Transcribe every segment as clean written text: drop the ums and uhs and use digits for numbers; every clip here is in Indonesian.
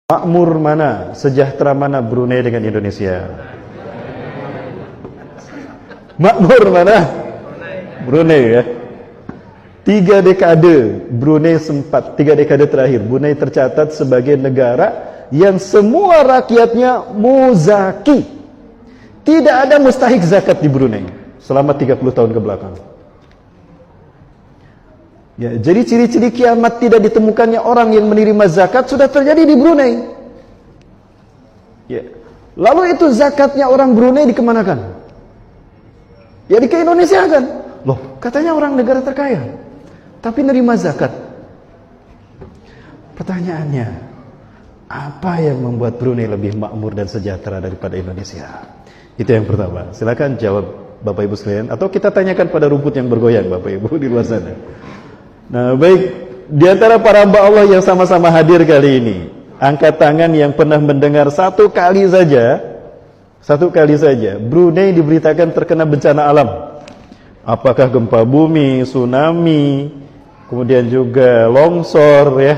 Makmur mana, sejahtera mana Brunei dengan Indonesia? Makmur mana? Brunei ya. 3 dekade Brunei sempat, 3 dekade terakhir Brunei tercatat sebagai negara yang semua rakyatnya muzaki. Tidak ada mustahik zakat di Brunei selama 30 tahun ke belakang. Ya, jadi ciri-ciri kiamat tidak ditemukannya orang yang menerima zakat sudah terjadi di Brunei. Ya. Lalu itu zakatnya orang Brunei dikemanakan? Ya di ke Indonesia kan? Loh, katanya orang negara terkaya, tapi nerima zakat. Pertanyaannya, apa yang membuat Brunei lebih makmur dan sejahtera daripada Indonesia? Itu yang pertama. Silakan jawab Bapak Ibu sekalian, atau kita tanyakan pada rumput yang bergoyang Bapak Ibu di luar sana. Nah, baik, di antara para hamba Allah yang sama-sama hadir kali ini, angkat tangan yang pernah mendengar satu kali saja Brunei diberitakan terkena bencana alam. Apakah gempa bumi, tsunami, kemudian juga longsor ya.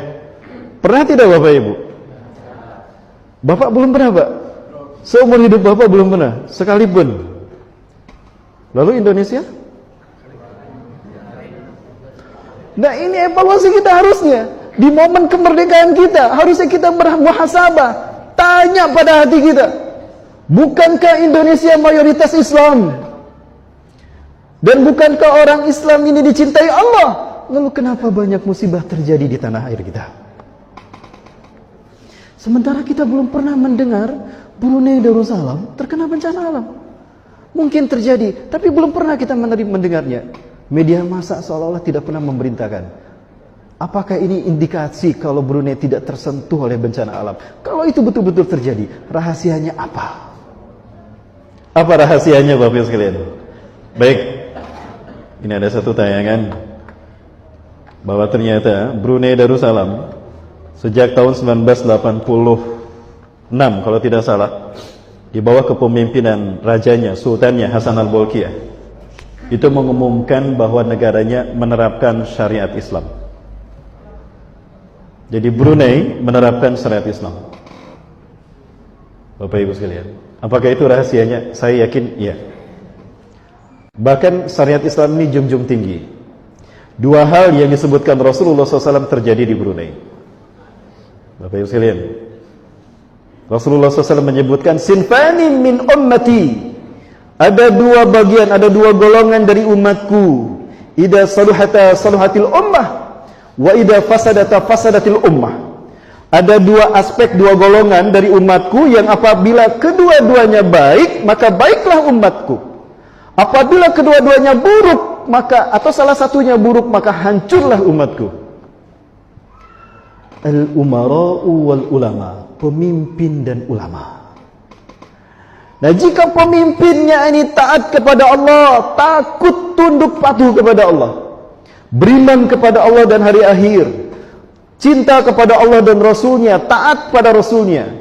Pernah tidak Bapak Ibu? Bapak belum pernah, Pak? Seumur hidup Bapak belum pernah, sekalipun. Lalu Indonesia? Nah, ini evaluasi kita harusnya. Di momen kemerdekaan kita, harusnya kita bermuhasabah. Tanya pada hati kita, bukankah Indonesia mayoritas Islam? Dan bukankah orang Islam ini dicintai Allah? Lalu kenapa banyak musibah terjadi di tanah air kita? Sementara kita belum pernah mendengar Brunei Darussalam terkena bencana alam. Mungkin terjadi, tapi belum pernah kita mendengarnya. Media massa seolah-olah tidak pernah memberitakan. Apakah ini indikasi kalau Brunei tidak tersentuh oleh bencana alam? Kalau itu betul-betul terjadi, rahasianya apa? Apa rahasianya Bapak Ibu sekalian? Baik, ini ada satu tayangan bahwa ternyata Brunei Darussalam sejak tahun 1986 kalau tidak salah, di bawah kepemimpinan rajanya, sultannya Hasan al-Bolkiah, itu mengumumkan bahwa negaranya menerapkan syariat Islam. Jadi Brunei menerapkan syariat Islam. Bapak Ibu sekalian, apakah itu rahasianya? Saya yakin iya. Bahkan syariat Islam ini junjung tinggi. 2 hal yang disebutkan Rasulullah SAW terjadi di Brunei. Bapak Ibu sekalian, Rasulullah SAW menyebutkan sinfani min ummati. Ada 2 bagian, ada 2 golongan dari umatku. Idza saluhata saluhatil ummah, wa idza fasadata fasadatil ummah. Ada 2 aspek, 2 golongan dari umatku yang apabila kedua-duanya baik, maka baiklah umatku. Apabila kedua-duanya buruk, maka atau salah satunya buruk, maka hancurlah umatku. Al-umara'u wal ulama, pemimpin dan ulama. Nah, jika pemimpinnya ini taat kepada Allah, takut tunduk patuh kepada Allah, beriman kepada Allah dan hari akhir, cinta kepada Allah dan Rasulnya, taat pada Rasulnya,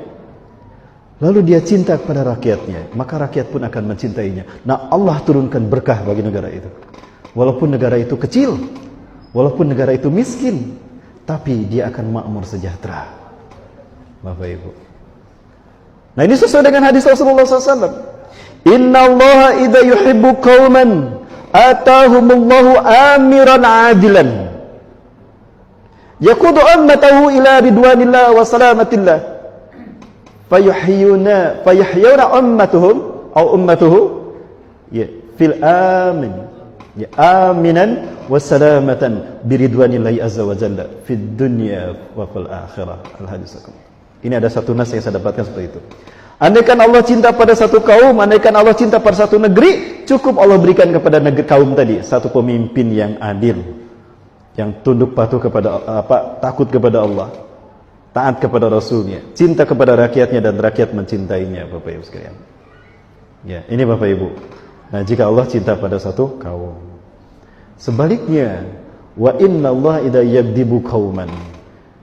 lalu dia cinta kepada rakyatnya, maka rakyat pun akan mencintainya. Nah, Allah turunkan berkah bagi negara itu. Walaupun negara itu kecil, walaupun negara itu miskin, tapi dia akan makmur sejahtera. Bapak Ibu, nah ini sesuai dengan hadis Rasulullah SAW. Inna Allah idha yuhibbu qawman atahumullahu amiran adilan yakudu ummatahu ila ridwanillah wa salamatillah fayahyuna ummatuhum atau ummatuhu ya fil amin ya aminan wa salamatan biridwanillahi azza wa jalla fid dunya wa fil akhirah. Al-hadisakum. Ini ada satu nas yang saya dapatkan seperti itu. Andaikan Allah cinta pada satu kaum, andaikan Allah cinta pada satu negeri, cukup Allah berikan kepada negeri kaum tadi satu pemimpin yang adil, yang tunduk patuh kepada takut kepada Allah, taat kepada Rasulnya, cinta kepada rakyatnya dan rakyat mencintainya. Bapak Ibu sekalian. Ya, ini Bapak Ibu. Nah, jika Allah cinta pada satu kaum. Sebaliknya, wa inna Allah idza yagdibu qauman.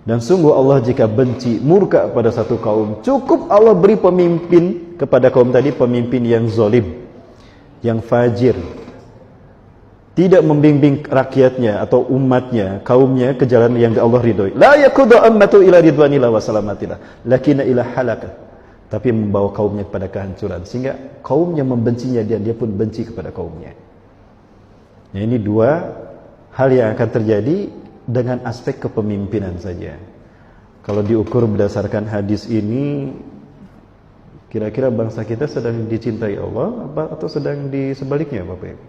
Dan sungguh Allah jika benci, murka pada satu kaum, cukup Allah beri pemimpin kepada kaum tadi, pemimpin yang zalim, yang fajir, tidak membimbing rakyatnya atau umatnya, kaumnya ke jalan yang Allah ridhoi. La yaqudu ummatu ila ridwanillah wa salamatillah, lakinna ila halakah. Tapi membawa kaumnya kepada kehancuran, sehingga kaumnya membencinya dan dia pun benci kepada kaumnya. Nah, ini dua hal yang akan terjadi dengan aspek kepemimpinan saja. Kalau diukur berdasarkan hadis ini, kira-kira bangsa kita sedang dicintai Allah atau sedang di sebaliknya, Bapak Ibu?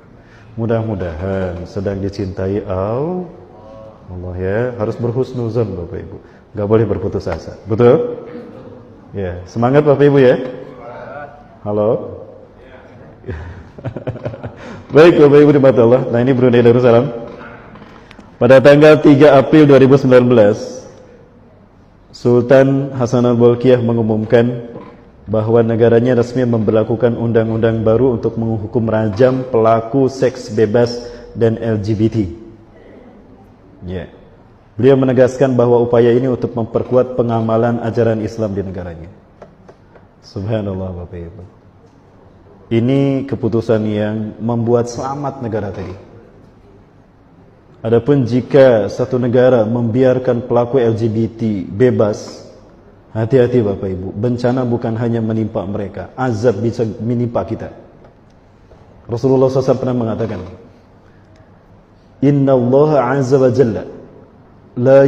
Mudah-mudahan sedang dicintai Allah ya. Harus berhusnuzon, Bapak Ibu. Gak boleh berputus asa. Betul? Ya, semangat Bapak Ibu ya. Halo. Baik Bapak Ibu dimata Allah. Nah, ini Brunei Darussalam. Pada tanggal 3 April 2019, Sultan Hasanal Bolkiah mengumumkan bahwa negaranya resmi memberlakukan undang-undang baru untuk menghukum rajam pelaku seks bebas dan LGBT. Ya. Beliau menegaskan bahwa upaya ini untuk memperkuat pengamalan ajaran Islam di negaranya. Subhanallah Bapak Ibu. Ini keputusan yang membuat selamat negara tadi. Adapun jika satu negara membiarkan pelaku LGBT bebas, hati-hati Bapak Ibu, bencana bukan hanya menimpa mereka, azab bisa menimpa kita. Rasulullah SAW pernah mengatakan, Inna Allah azza wa jalla la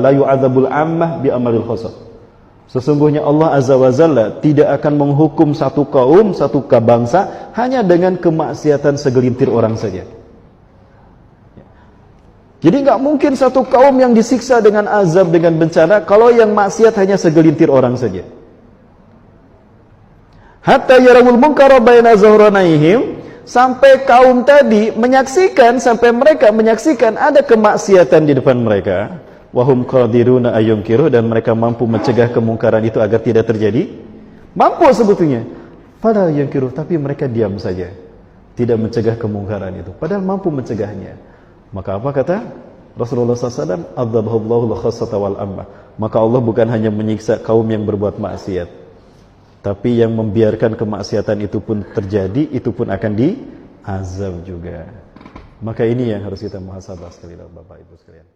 yu'adzabul ammah bi amalil khasah. Sesungguhnya Allah azza wa jalla tidak akan menghukum satu kaum, satu bangsa hanya dengan kemaksiatan segelintir orang saja. Jadi nggak mungkin satu kaum yang disiksa dengan azab, dengan bencana, kalau yang maksiat hanya segelintir orang saja. Hatta yarawul munkara baina zahranaihim, sampai kaum tadi menyaksikan, sampai mereka menyaksikan ada kemaksiatan di depan mereka. Wahum qadiruna ayyunkiru, dan mereka mampu mencegah kemungkaran itu agar tidak terjadi. Mampu sebetulnya. Padahal yungkiru, tapi mereka diam saja, tidak mencegah kemungkaran itu. Padahal mampu mencegahnya. Maka apa kata Rasulullah SAW? Adzabahullahu al-khassata wal ammah. Maka Allah bukan hanya menyiksa kaum yang berbuat maksiat, tapi yang membiarkan kemaksiatan itu pun terjadi, itu pun akan diazab juga. Maka ini yang harus kita muhasabah sekali Bapak Ibu sekalian.